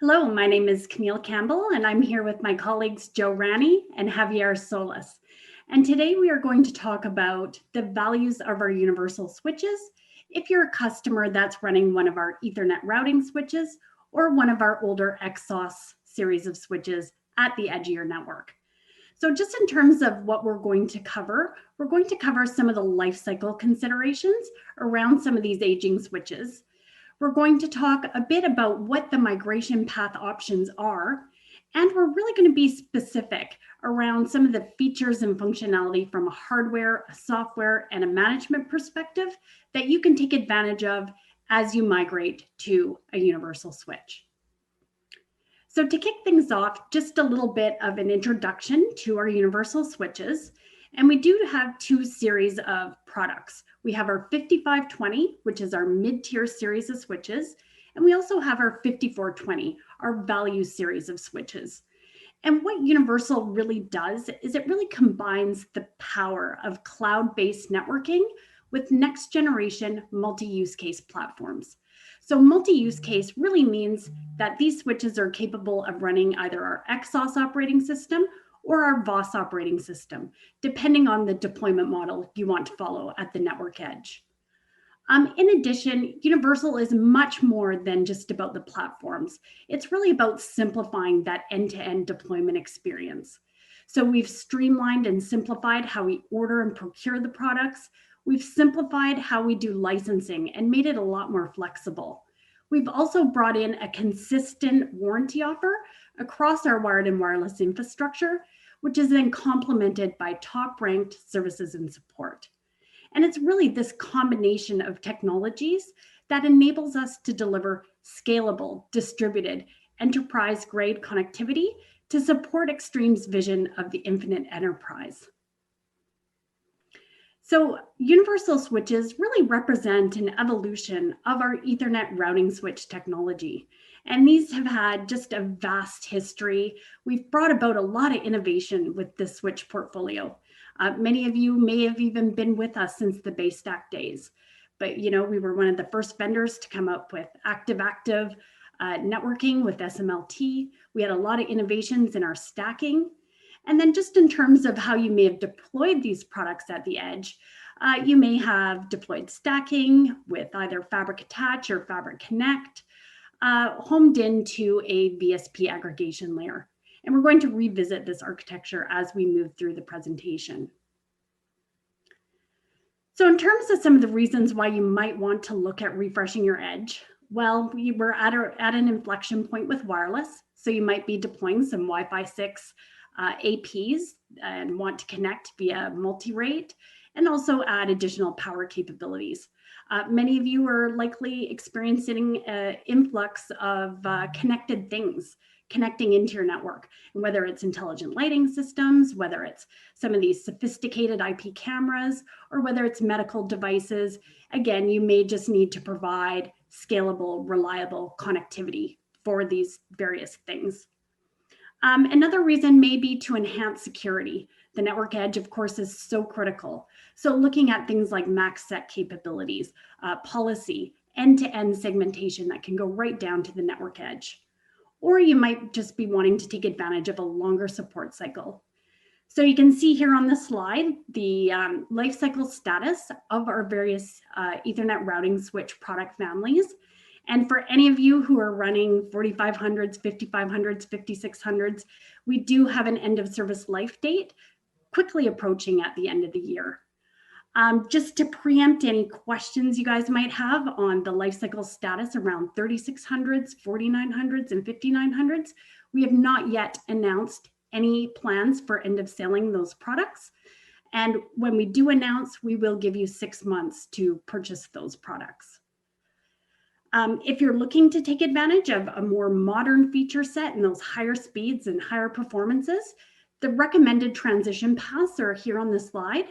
Hello, my name is Camille Campbell, and I'm here with my colleagues Joe Rani and Javier Solis. And today we are going to talk about the values of our universal switches if you're a customer that's running one of our Ethernet routing switches or one of our older EXOS series of switches at the edge of your network. So just in terms of what we're going to cover some of the life cycle considerations around some of these aging switches. We're going to talk a bit about what the migration path options are, and we're really going to be specific around some of the features and functionality from a hardware, a software, and a management perspective that you can take advantage of as you migrate to a universal switch. So to kick things off, just a little bit of an introduction to our universal switches. And we do have two series of products. We have our 5520, which is our mid-tier series of switches. And we also have our 5420, our value series of switches. And what Universal really does is it really combines the power of cloud-based networking with next generation multi-use case platforms. So multi-use case really means that these switches are capable of running either our Exos operating system or our VOS operating system, depending on the deployment model you want to follow at the network edge. In addition, Universal is much more than just about the platforms. It's really about simplifying that end-to-end deployment experience. So we've streamlined and simplified how we order and procure the products. We've simplified how we do licensing and made it a lot more flexible. We've also brought in a consistent warranty offer across our wired and wireless infrastructure, which is then complemented by top-ranked services and support. And it's really this combination of technologies that enables us to deliver scalable, distributed, enterprise-grade connectivity to support Extreme's vision of the infinite enterprise. So universal switches really represent an evolution of our Ethernet routing switch technology. And these have had just a vast history. We've brought about a lot of innovation with this switch portfolio. Many of you may have even been with us since the base stack days. But we were one of the first vendors to come up with active-active networking with SMLT. We had a lot of innovations in our stacking. And then just in terms of how you may have deployed these products at the edge, you may have deployed stacking with either Fabric Attach or Fabric Connect, homed into a VSP aggregation layer. And we're going to revisit this architecture as we move through the presentation. So in terms of some of the reasons why you might want to look at refreshing your edge, well, we were at an inflection point with wireless. So you might be deploying some Wi-Fi 6 APs and want to connect via multi-rate and also add additional power capabilities. Many of you are likely experiencing an influx of connected things connecting into your network, and whether it's intelligent lighting systems, whether it's some of these sophisticated IP cameras, or whether it's medical devices. Again, you may just need to provide scalable, reliable connectivity for these various things. Another reason may be to enhance security. The network edge, of course, is so critical. So looking at things like max set capabilities, policy, end-to-end segmentation that can go right down to the network edge. Or you might just be wanting to take advantage of a longer support cycle. So you can see here on the slide, the life cycle status of our various Ethernet routing switch product families. And for any of you who are running 4500s, 5500s, 5600s, we do have an end of service life date quickly approaching at the end of the year. Just to preempt any questions you guys might have on the lifecycle status around 3600s, 4900s, and 5900s, we have not yet announced any plans for end of selling those products. And when we do announce, we will give you 6 months to purchase those products. If you're looking to take advantage of a more modern feature set and those higher speeds and higher performances, the recommended transition paths are here on this slide.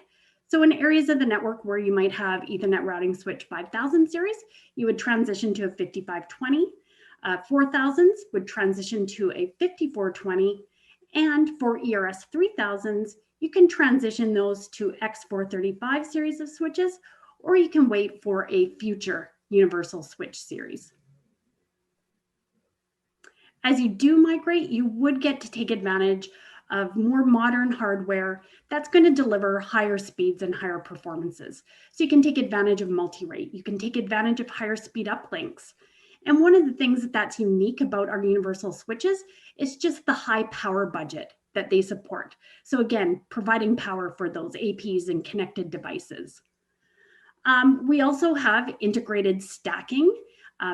So in areas of the network where you might have Ethernet routing switch 5000 series, you would transition to a 5520. 4000s would transition to a 5420. And for ERS 3000s, you can transition those to X435 series of switches, or you can wait for a future universal switch series. As you do migrate, you would get to take advantage of more modern hardware that's going to deliver higher speeds and higher performances. So you can take advantage of multi-rate, you can take advantage of higher speed uplinks. And one of the things that's unique about our universal switches is just the high power budget that they support. So again, providing power for those APs and connected devices. We also have integrated stacking.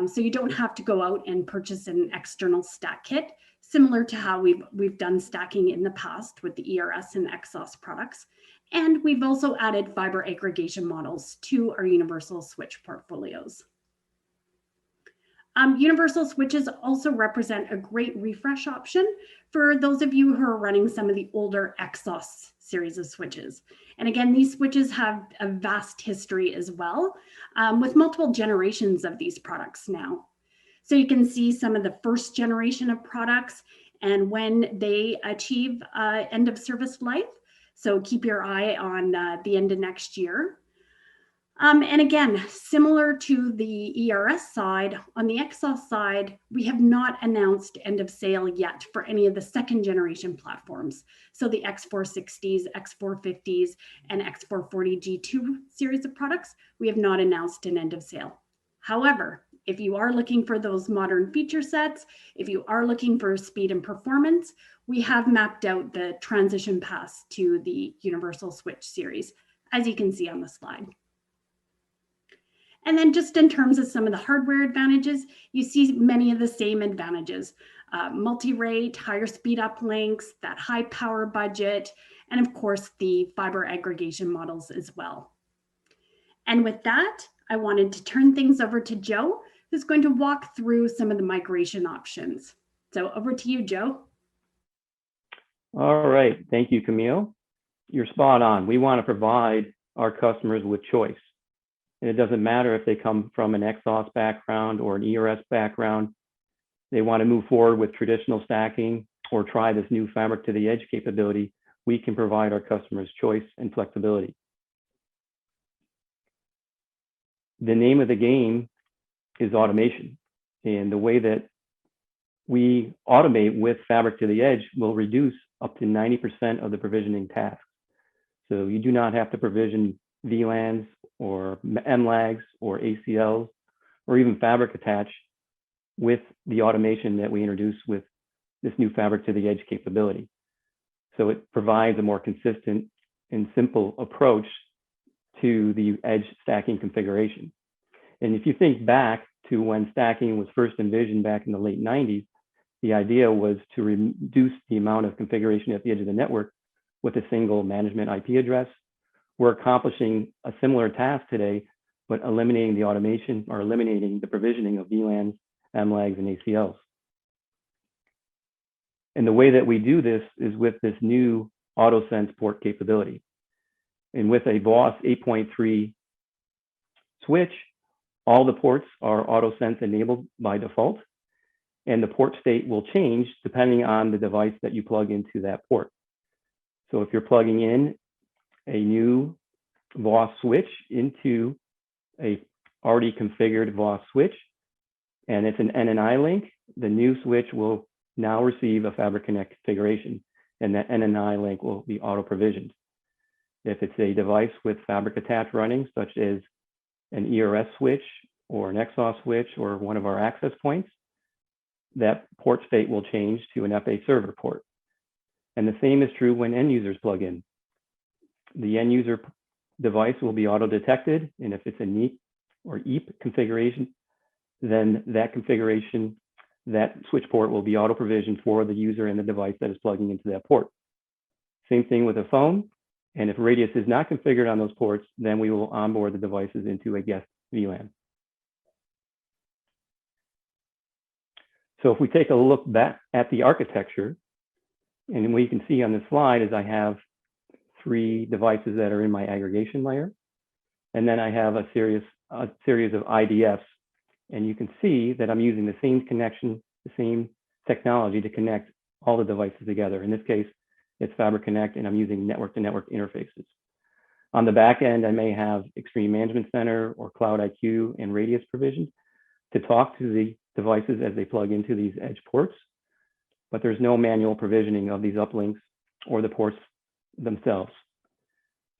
So you don't have to go out and purchase an external stack kit, similar to how we've done stacking in the past with the ERS and EXOS products. And we've also added fiber aggregation models to our universal switch portfolios. Universal switches also represent a great refresh option for those of you who are running some of the older Exos series of switches. And again, these switches have a vast history as well, with multiple generations of these products now. So you can see some of the first generation of products and when they achieve end of service life. So keep your eye on the end of next year. And again, similar to the ERS side, on the Exos side, we have not announced end of sale yet for any of the second generation platforms. So the X460s, X450s, and X440 G2 series of products, we have not announced an end of sale. However, if you are looking for those modern feature sets, if you are looking for speed and performance, we have mapped out the transition paths to the Universal Switch series, as you can see on the slide. And then just in terms of some of the hardware advantages, you see many of the same advantages. Multi-rate, higher speed uplinks, that high power budget, and of course the fiber aggregation models as well. And with that, I wanted to turn things over to Joe, who's going to walk through some of the migration options. So over to you, Joe. All right, thank you, Camille. You're spot on. We want to provide our customers with choice. And it doesn't matter if they come from an Exos background or an ERS background. They want to move forward with traditional stacking or try this new fabric to the edge capability. We can provide our customers choice and flexibility. The name of the game is automation. And the way that we automate with fabric to the edge will reduce up to 90% of the provisioning tasks. So you do not have to provision VLANs or MLAGs or ACLs or even fabric attach with the automation that we introduce with this new fabric to the edge capability. So it provides a more consistent and simple approach to the edge stacking configuration. And if you think back to when stacking was first envisioned back in the late 90s, the idea was to reduce the amount of configuration at the edge of the network with a single management IP address. We're accomplishing a similar task today, but eliminating the automation or eliminating the provisioning of VLANs, MLAGs, and ACLs. And the way that we do this is with this new Autosense Port capability. And with a VOS 8.3 switch, all the ports are Autosense enabled by default, and the port state will change depending on the device that you plug into that port. So if you're plugging in a new VOS switch into a already configured VOS switch, and it's an NNI link, the new switch will now receive a Fabric Connect configuration, and that NNI link will be auto-provisioned. If it's a device with Fabric Attach running, such as an ERS switch or an Exos switch or one of our access points, that port state will change to an FA server port. And the same is true when end users plug in. The end user device will be auto-detected, and if it's a NEAP or EAP configuration, then that configuration, that switch port will be auto-provisioned for the user and the device that is plugging into that port. Same thing with a phone, and if Radius is not configured on those ports, then we will onboard the devices into a guest VLAN. So if we take a look back at the architecture, and what you can see on this slide is I have 3 devices that are in my aggregation layer. And then I have a series of IDFs. And you can see that I'm using the same connection, the same technology to connect all the devices together. In this case, it's Fabric Connect, and I'm using network-to-network interfaces. On the back end, I may have Extreme Management Center or Cloud IQ and Radius provisioned to talk to the devices as they plug into these edge ports. but there's no manual provisioning of these uplinks or the ports themselves.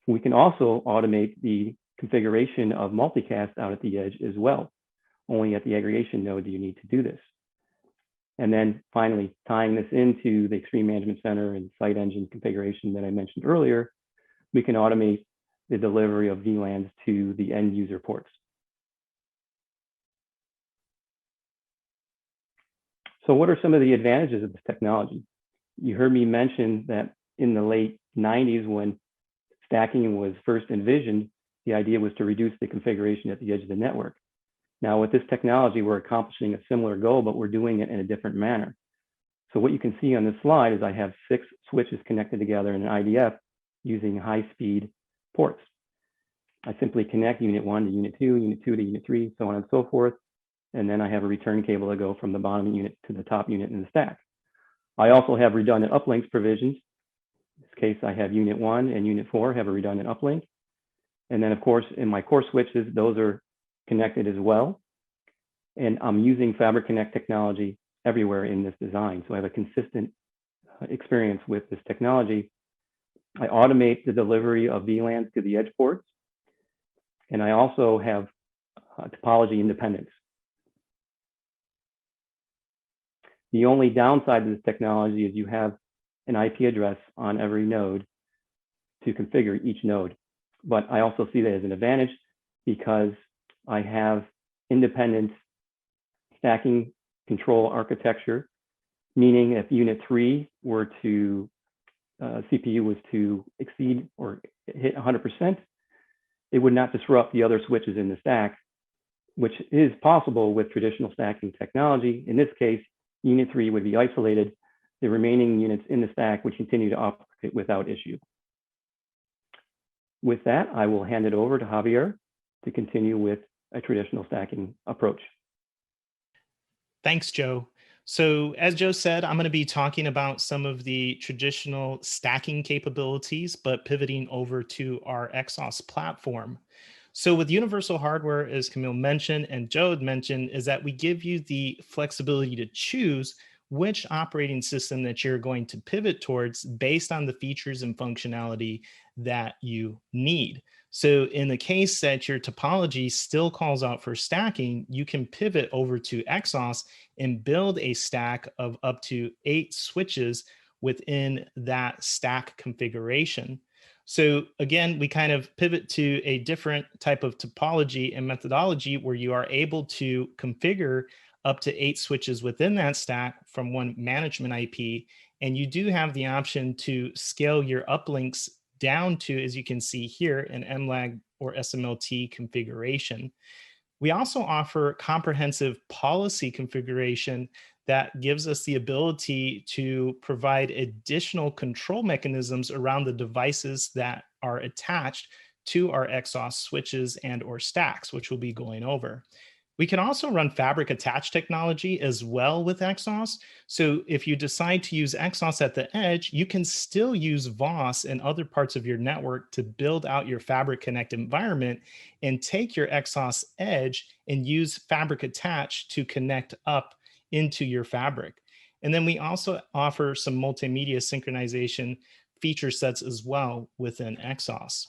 We can also automate the configuration of multicast out at the edge as well. Only at the aggregation node do you need to do this. And then finally, tying this into the Extreme Management Center and Site Engine configuration that I mentioned earlier, we can automate the delivery of VLANs to the end user ports. So what are some of the advantages of this technology? You heard me mention that in the late 90s, when stacking was first envisioned, the idea was to reduce the configuration at the edge of the network. Now with this technology, we're accomplishing a similar goal, but we're doing it in a different manner. So what you can see on this slide is I have 6 switches connected together in an IDF using high-speed ports. I simply connect unit 1 to unit 2, unit 2 to unit 3, so on and so forth. And then I have a return cable to go from the bottom unit to the top unit in the stack. I also have redundant uplinks provisions. In this case, I have unit 1 and unit 4 have a redundant uplink. And then of course, in my core switches, those are connected as well. And I'm using Fabric Connect technology everywhere in this design. So I have a consistent experience with this technology. I automate the delivery of VLANs to the edge ports. And I also have topology independence. The only downside to this technology is you have an IP address on every node to configure each node. But I also see that as an advantage because I have independent stacking control architecture, meaning if unit 3 were to, CPU was to exceed or hit 100%, it would not disrupt the other switches in the stack, which is possible with traditional stacking technology. In this case, unit 3 would be isolated. The remaining units in the stack would continue to operate without issue. With that, I will hand it over to Javier to continue with a traditional stacking approach. Thanks, Joe. So as Joe said, I'm going to be talking about some of the traditional stacking capabilities, but pivoting over to our Exos platform. So with universal hardware, as Camille mentioned and Joe had mentioned, is that we give you the flexibility to choose which operating system that you're going to pivot towards based on the features and functionality that you need. So in the case that your topology still calls out for stacking, you can pivot over to Exos and build a stack of up to 8 switches within that stack configuration. So again, we kind of pivot to a different type of topology and methodology where you are able to configure up to 8 switches within that stack from one management IP. And you do have the option to scale your uplinks down to, as you can see here, an MLAG or SMLT configuration. We also offer comprehensive policy configuration that gives us the ability to provide additional control mechanisms around the devices that are attached to our Exos switches and or stacks, which we'll be going over. We can also run fabric attached technology as well with Exos. So if you decide to use Exos at the edge, you can still use VOS and other parts of your network to build out your Fabric Connect environment and take your Exos edge and use fabric attached to connect up into your fabric. And then we also offer some multimedia synchronization feature sets as well within Exos.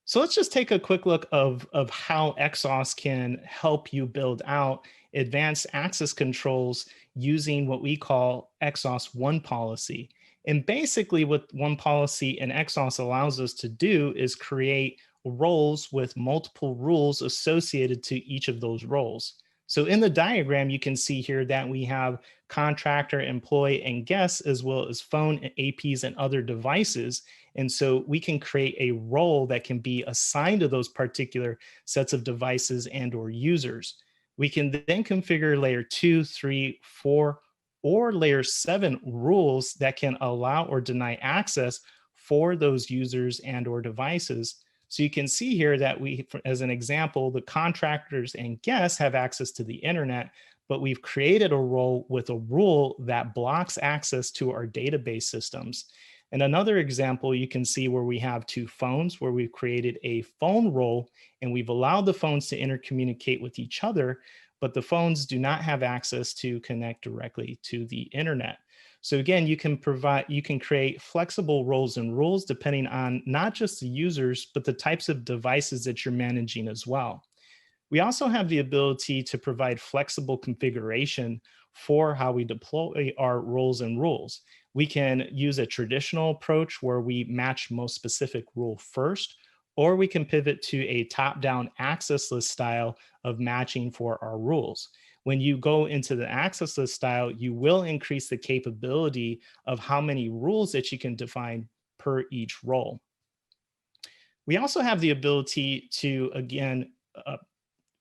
So let's just take a quick look of how Exos can help you build out advanced access controls using what we call Exos One Policy. And basically what One Policy and Exos allows us to do is create roles with multiple rules associated to each of those roles. So in the diagram, you can see here that we have contractor, employee, and guests, as well as phone, APs, and other devices. And so we can create a role that can be assigned to those particular sets of devices and or users. We can then configure layer 2, 3, 4, or layer 7 rules that can allow or deny access for those users and or devices. So you can see here that we, as an example, the contractors and guests have access to the internet, but we've created a role with a rule that blocks access to our database systems. And another example, you can see where we have 2 phones, where we've created a phone role and we've allowed the phones to intercommunicate with each other, but the phones do not have access to connect directly to the internet. So again, you can create flexible roles and rules depending on not just the users, but the types of devices that you're managing as well. We also have the ability to provide flexible configuration for how we deploy our roles and rules. We can use a traditional approach where we match most specific rule first, or we can pivot to a top-down access list style of matching for our rules. When you go into the access list style, you will increase the capability of how many rules that you can define per each role. We also have the ability to, again,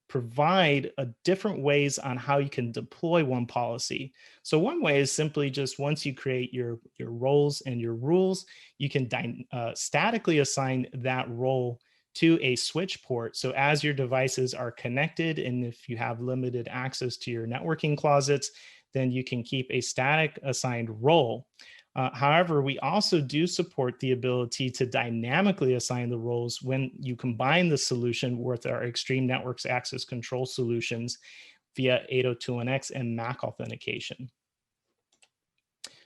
provide different ways on how you can deploy one policy. So one way is simply just once you create your roles and your rules, you can statically assign that role to a switch port. So as your devices are connected, and if you have limited access to your networking closets, then you can keep a static assigned role. However, we also do support the ability to dynamically assign the roles when you combine the solution with our extreme networks access control solutions via 802.1x and MAC authentication.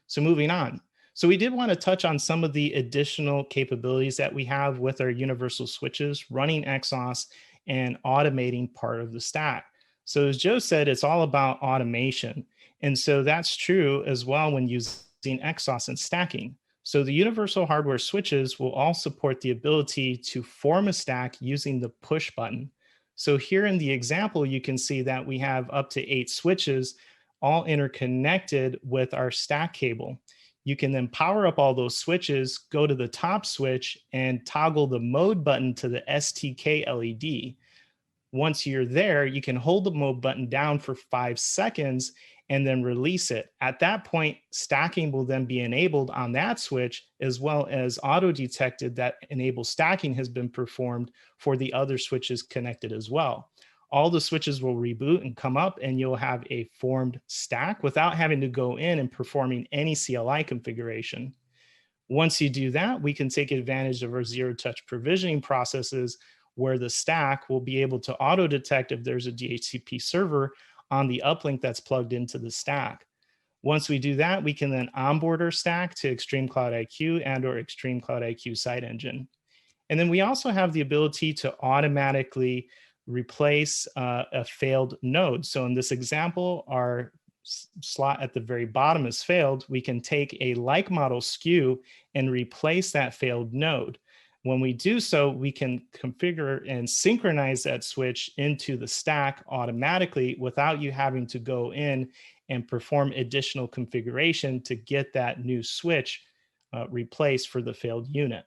So moving on. So we did want to touch on some of the additional capabilities that we have with our universal switches, running Exos and automating part of the stack. So as Joe said, it's all about automation. And so that's true as well when using Exos and stacking. So the universal hardware switches will all support the ability to form a stack using the push button. So here in the example, you can see that we have up to 8 switches all interconnected with our stack cable. You can then power up all those switches, go to the top switch and toggle the mode button to the STK LED. Once you're there, you can hold the mode button down for 5 seconds and then release it. At that point, stacking will then be enabled on that switch, as well as auto-detected that enable stacking has been performed for the other switches connected as well. All the switches will reboot and come up, and you'll have a formed stack without having to go in and performing any CLI configuration. Once you do that, we can take advantage of our zero-touch provisioning processes where the stack will be able to auto-detect if there's a DHCP server on the uplink that's plugged into the stack. Once we do that, we can then onboard our stack to Extreme Cloud IQ and or Extreme Cloud IQ site engine. And then we also have the ability to automatically replace a failed node. So in this example, our slot at the very bottom is failed. We can take a like model SKU and replace that failed node. When we do so, we can configure and synchronize that switch into the stack automatically without you having to go in and perform additional configuration to get that new switch replaced for the failed unit.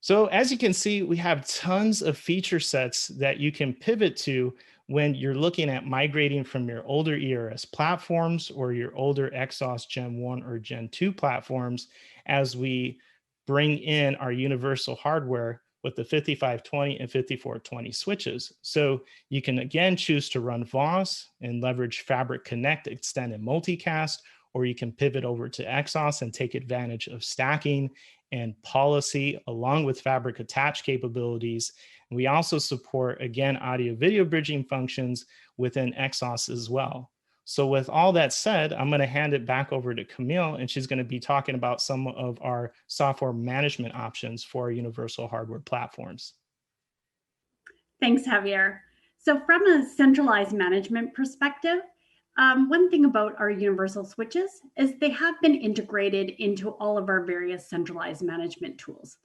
So as you can see, we have tons of feature sets that you can pivot to when you're looking at migrating from your older ERS platforms or your older Exos Gen 1 or Gen 2 platforms as we bring in our universal hardware with the 5520 and 5420 switches. So you can again choose to run VOS and leverage Fabric Connect, Extend, and Multicast, or you can pivot over to Exos and take advantage of stacking and policy along with Fabric attach capabilities. And we also support, again, audio video bridging functions within Exos as well. So with all that said, I'm going to hand it back over to Camille, and she's going to be talking about some of our software management options for our universal hardware platforms. Thanks, Javier. So from a centralized management perspective, one thing about our universal switches is they have been integrated into all of our various centralized management tools.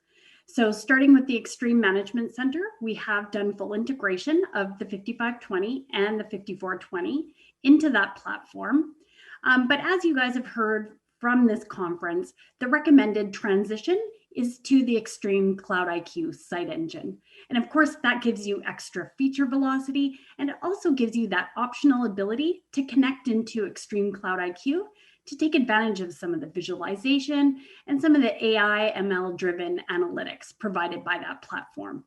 So starting with the Extreme Management Center, we have done full integration of the 5520 and the 5420 into that platform. But as you guys have heard from this conference, the recommended transition is to the Extreme Cloud IQ site engine. And of course, that gives you extra feature velocity, and it also gives you that optional ability to connect into Extreme Cloud IQ to take advantage of some of the visualization and some of the AI ML-driven analytics provided by that platform.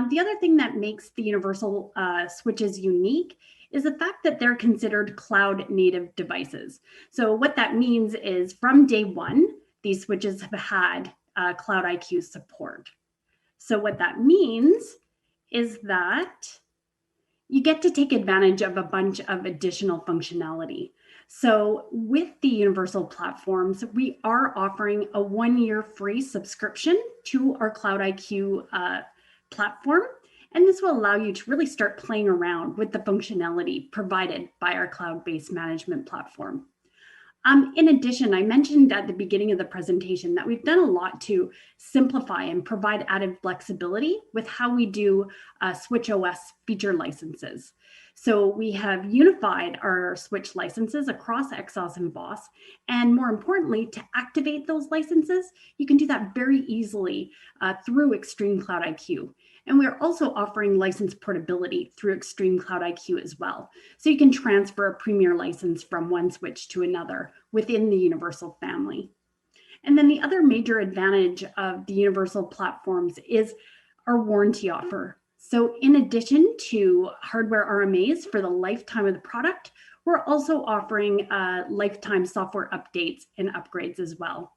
The other thing that makes the universal switches unique is the fact that they're considered cloud native devices. So what that means is from day one, these switches have had Cloud IQ support. So what that means is that you get to take advantage of a bunch of additional functionality. So with the universal platforms, we are offering a 1-year free subscription to our Cloud IQ platform. And this will allow you to really start playing around with the functionality provided by our cloud-based management platform. In addition, I mentioned at the beginning of the presentation that we've done a lot to simplify and provide added flexibility with how we do Switch OS feature licenses. So we have unified our Switch licenses across Exos and BOSS. And more importantly, to activate those licenses, you can do that very easily through Extreme Cloud IQ. And we're also offering license portability through Extreme Cloud IQ as well. So you can transfer a Premier license from one switch to another within the Universal family. And then the other major advantage of the Universal platforms is our warranty offer. So in addition to hardware RMAs for the lifetime of the product, we're also offering lifetime software updates and upgrades as well.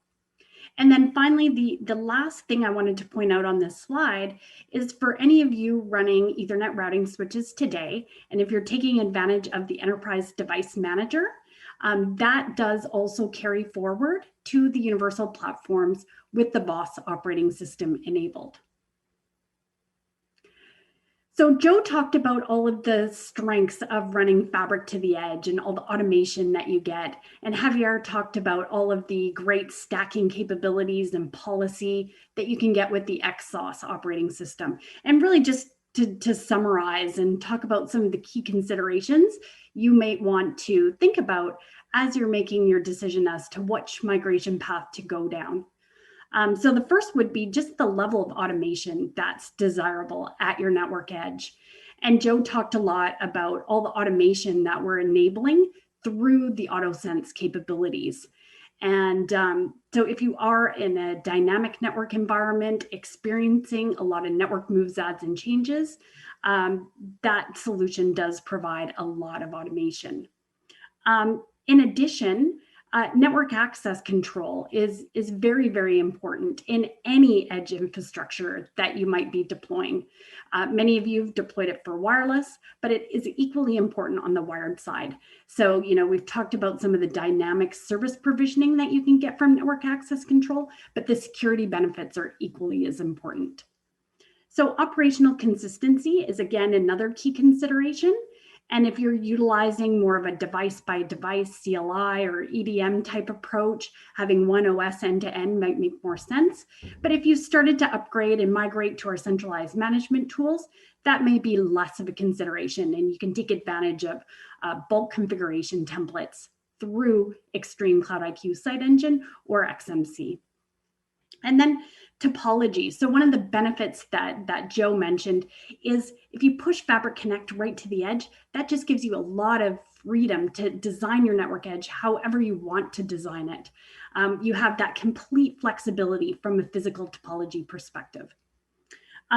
And then finally, the last thing I wanted to point out on this slide is for any of you running Ethernet routing switches today, and if you're taking advantage of the Enterprise Device Manager, that does also carry forward to the universal platforms with the BOSS operating system enabled. So Joe talked about all of the strengths of running Fabric to the edge and all the automation that you get. And Javier talked about all of the great stacking capabilities and policy that you can get with the EXOS operating system. And really just to summarize and talk about some of the key considerations you might want to think about as you're making your decision as to which migration path to go down. So the first would be just the level of automation that's desirable at your network edge. And Joe talked a lot about all the automation that we're enabling through the Autosense capabilities. And so if you are in a dynamic network environment, experiencing a lot of network moves, adds, and changes, that solution does provide a lot of automation. In addition, network access control is very, very important in any edge infrastructure that you might be deploying. Many of you have deployed it for wireless, but it is equally important on the wired side. So, we've talked about some of the dynamic service provisioning that you can get from network access control, but the security benefits are equally as important. So operational consistency is, again, another key consideration. And if you're utilizing more of a device by device CLI or EDM type approach, having one OS end to end might make more sense. But if you started to upgrade and migrate to our centralized management tools, that may be less of a consideration. And you can take advantage of bulk configuration templates through Extreme Cloud IQ Site Engine or XMC. And then topology. So one of the benefits that Joe mentioned is if you push Fabric Connect right to the edge, that just gives you a lot of freedom to design your network edge however you want to design it. You have that complete flexibility from a physical topology perspective.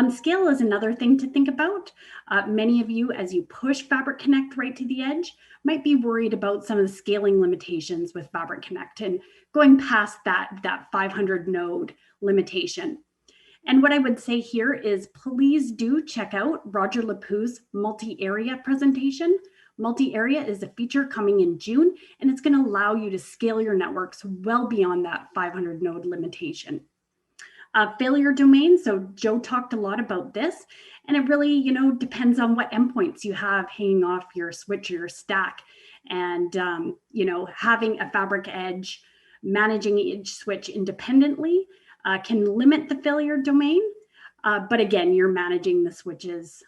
Scale is another thing to think about. Many of you, as you push Fabric Connect right to the edge, might be worried about some of the scaling limitations with Fabric Connect and going past that 500 node limitation. And what I would say here is please do check out Roger Lapou's multi-area presentation. Multi-area is a feature coming in June, and it's going to allow you to scale your networks well beyond that 500 node limitation. Failure domain. So Joe talked a lot about this, and it really, depends on what endpoints you have hanging off your switch or your stack. And, having a Fabric edge, managing each switch independently can limit the failure domain. But again, you're managing the switches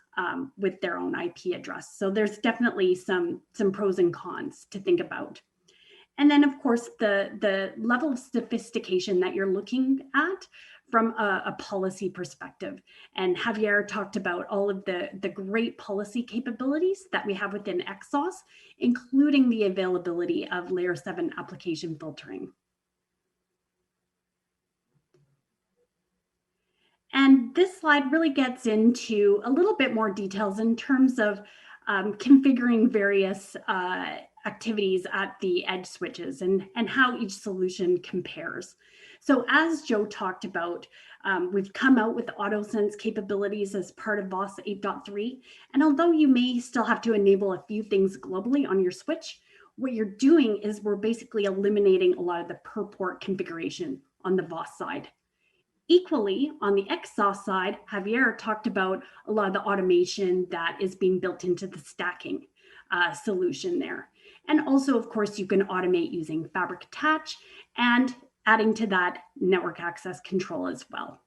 with their own IP address. So there's definitely some pros and cons to think about. And then, of course, the level of sophistication that you're looking at from a policy perspective. And Javier talked about all of the great policy capabilities that we have within Exos, including the availability of layer 7 application filtering. And this slide really gets into a little bit more details in terms of configuring various activities at the edge switches and how each solution compares. So as Joe talked about, we've come out with Autosense Capabilities as part of VOS 8.3. And although you may still have to enable a few things globally on your switch, what you're doing is we're basically eliminating a lot of the per port configuration on the VOS side. Equally, on the Exos side, Javier talked about a lot of the automation that is being built into the stacking solution there. And also, of course, you can automate using Fabric Attach and adding to that network access control as well.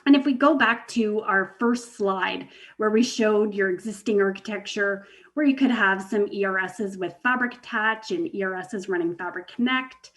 And if we go back to our first slide where we showed your existing architecture, where you could have some ERSs with Fabric Attach and ERSs running Fabric Connect,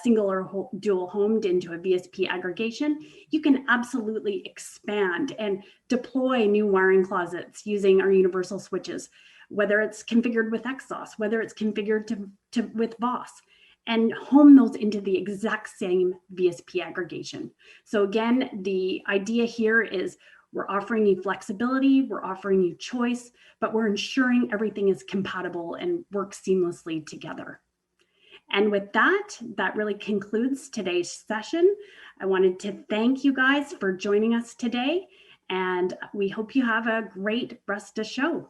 single or dual homed into a VSP aggregation, you can absolutely expand and deploy new wiring closets using our universal switches, whether it's configured with Exos, whether it's configured with VOS, and home those into the exact same VSP aggregation. So again, the idea here is we're offering you flexibility, we're offering you choice, but we're ensuring everything is compatible and works seamlessly together. And with that, that really concludes today's session. I wanted to thank you guys for joining us today, and we hope you have a great rest of the show.